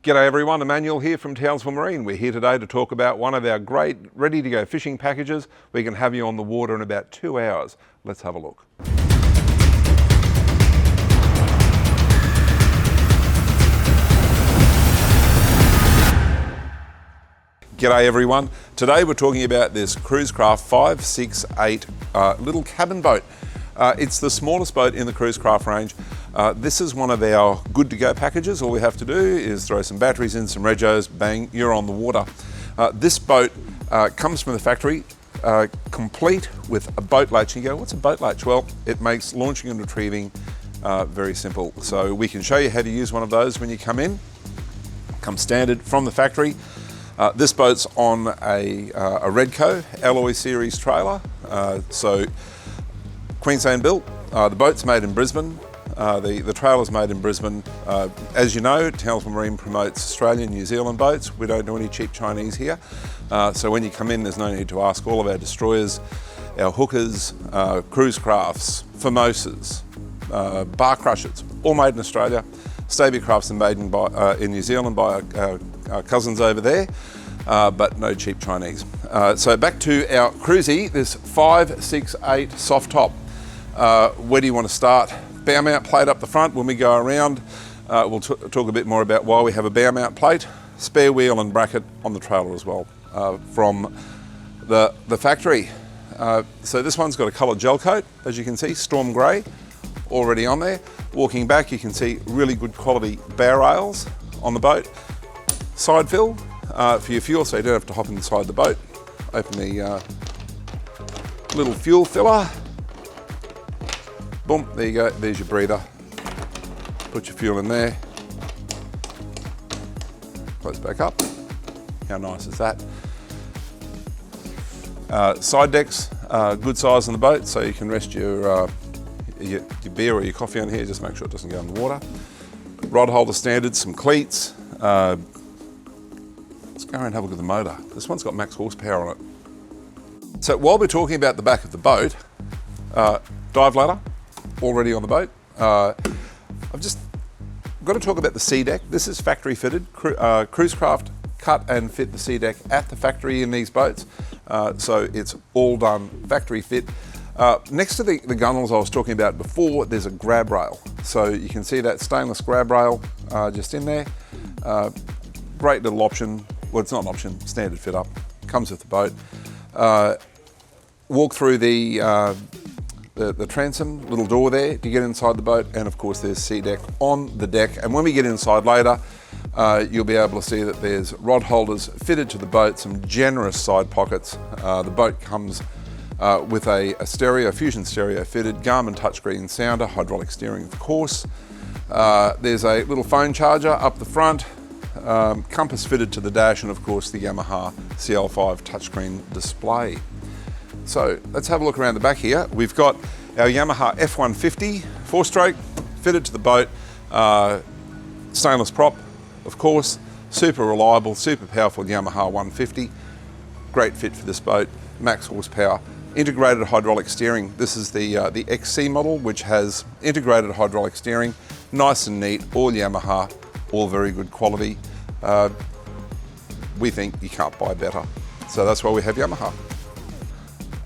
G'day everyone, Emmanuel here from Townsville Marine. We're here today to talk about one of our great ready-to-go fishing packages. We can have you on the water in about 2 hours. Let's have a look. G'day everyone. Today we're talking about this Cruisecraft 568 little cabin boat. It's the smallest boat in the Cruisecraft range. This is one of our good to go packages. All we have to do is throw some batteries in, some regos, bang, you're on the water. This boat comes from the factory complete with a boat latch. And you go, what's a boat latch? Well, it makes launching and retrieving very simple. So we can show you how to use one of those when you come in. Comes standard from the factory. This boat's on a Redco Alloy Series trailer. So Queensland built. The boat's made in Brisbane. The trailer's made in Brisbane. As you know, Townsville Marine promotes Australian, New Zealand boats. We don't do any cheap Chinese here. So when you come in, there's no need to ask. All of our destroyers, our hookers, Cruisecrafts, Formosas, bar crushers, all made in Australia. Stabicrafts are made in New Zealand by our cousins over there, but no cheap Chinese. So back to our cruisy, this 568 soft top. Where do you want to start? Bow mount plate up the front. When we go around, we'll talk a bit more about why we have a bow mount plate. Spare wheel and bracket on the trailer as well from the factory. So this one's got a coloured gel coat, as you can see, storm grey, already on there. Walking back, you can see really good quality bow rails on the boat. Side fill for your fuel, so you don't have to hop inside the boat. Open the little fuel filler. Boom, there you go, there's your breather. Put your fuel in there. Close back up. How nice is that? Side decks, good size on the boat, so you can rest your beer or your coffee on here, just make sure it doesn't go in the water. Rod holder standard, some cleats. Let's go and have a look at the motor. This one's got max horsepower on it. So while we're talking about the back of the boat, dive ladder, already on the boat. I've just got to talk about the sea deck. This is factory fitted. Cruisecraft cut and fit the sea deck at the factory in these boats. So it's all done factory fit. Next to the gunnels I was talking about before, there's a grab rail. So you can see that stainless grab rail just in there. Great little option. Well, it's not an option, standard fit up. Comes with the boat. Walk through the transom, little door there to get inside the boat, and of course there's sea deck on the deck. And when we get inside later, you'll be able to see that there's rod holders fitted to the boat, some generous side pockets. The boat comes with a fusion stereo fitted, Garmin touchscreen sounder, hydraulic steering of course. There's a little phone charger up the front, compass fitted to the dash, and of course the Yamaha CL5 touchscreen display. So let's have a look around the back here. We've got our Yamaha F150 4-stroke fitted to the boat, stainless prop, of course, super reliable, super powerful Yamaha 150. Great fit for this boat, max horsepower. Integrated hydraulic steering. This is the XC model, which has integrated hydraulic steering, nice and neat, all Yamaha, all very good quality. We think you can't buy better. So that's why we have Yamaha.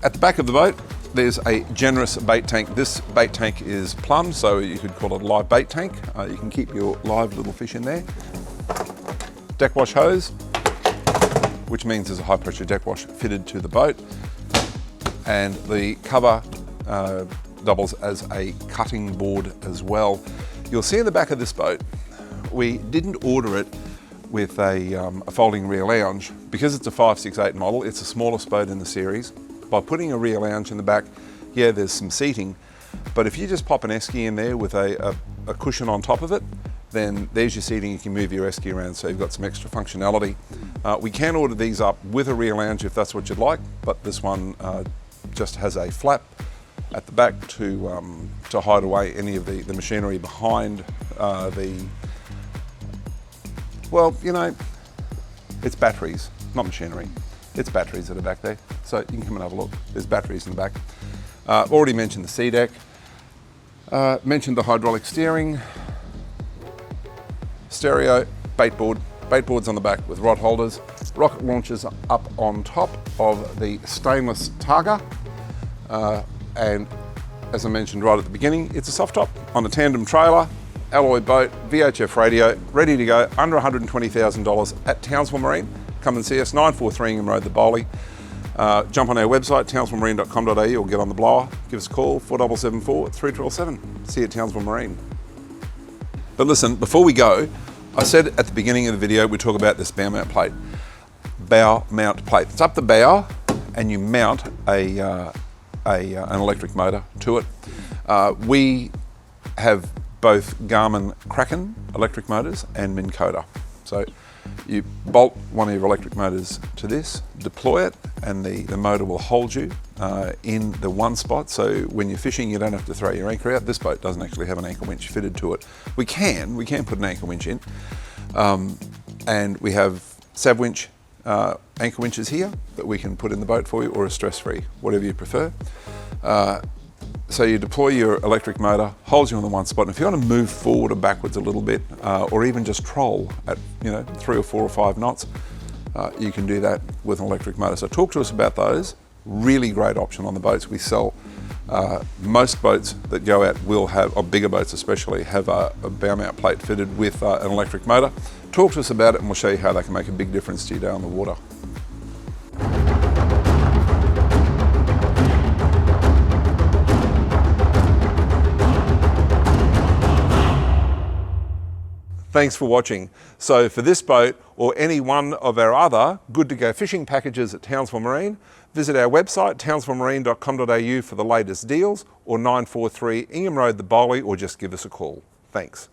At the back of the boat, there's a generous bait tank. This bait tank is plumbed, so you could call it a live bait tank. You can keep your live little fish in there. Deck wash hose, which means there's a high pressure deck wash fitted to the boat. And the cover doubles as a cutting board as well. You'll see in the back of this boat, we didn't order it with a folding rear lounge. Because it's a 568 model, it's the smallest boat in the series. By putting a rear lounge in the back, yeah, there's some seating, but if you just pop an esky in there with a cushion on top of it, then there's your seating. You can move your esky around, so you've got some extra functionality. We can order these up with a rear lounge if that's what you'd like, but this one just has a flap at the back to hide away any of the machinery behind well, you know, it's batteries, not machinery. It's batteries that are back there. So you can come and have a look. There's batteries in the back. Already mentioned the sea deck. Mentioned the hydraulic steering. Stereo, bait boards on the back with rod holders, rocket launchers up on top of the stainless Targa, and as I mentioned right at the beginning, it's a soft top on a tandem trailer, alloy boat, VHF radio, ready to go, under $120,000 at Townsville Marine. Come and see us, 943 Ingham Road, the Bowley. Jump on our website, townsvillemarine.com.au, or get on the blower. Give us a call, 4774 3277. See you at Townsville Marine. But listen, before we go, I said at the beginning of the video we talk about this bow mount plate. Bow mount plate. It's up the bow, and you mount an electric motor to it. We have both Garmin Kraken electric motors and Minn Kota. So you bolt one of your electric motors to this, deploy it, and the motor will hold you in the one spot. So when you're fishing, you don't have to throw your anchor out. This boat doesn't actually have an anchor winch fitted to it. We can put an anchor winch in, and we have Sav winch anchor winches here that we can put in the boat for you, or a stress-free, whatever you prefer. So you deploy your electric motor, holds you on the one spot, and if you want to move forward or backwards a little bit, or even just troll at 3 or 4 or 5 knots, you can do that with an electric motor. So talk to us about those. Really great option on the boats. We sell most boats that go out will have, or bigger boats especially, have a bow mount plate fitted with an electric motor. Talk to us about it and we'll show you how they can make a big difference to your day on the water. Thanks for watching. So for this boat or any one of our other good to go fishing packages at Townsville Marine, visit our website townsvillemarine.com.au for the latest deals, or 943 Ingham Road, the Bowley, or just give us a call. Thanks.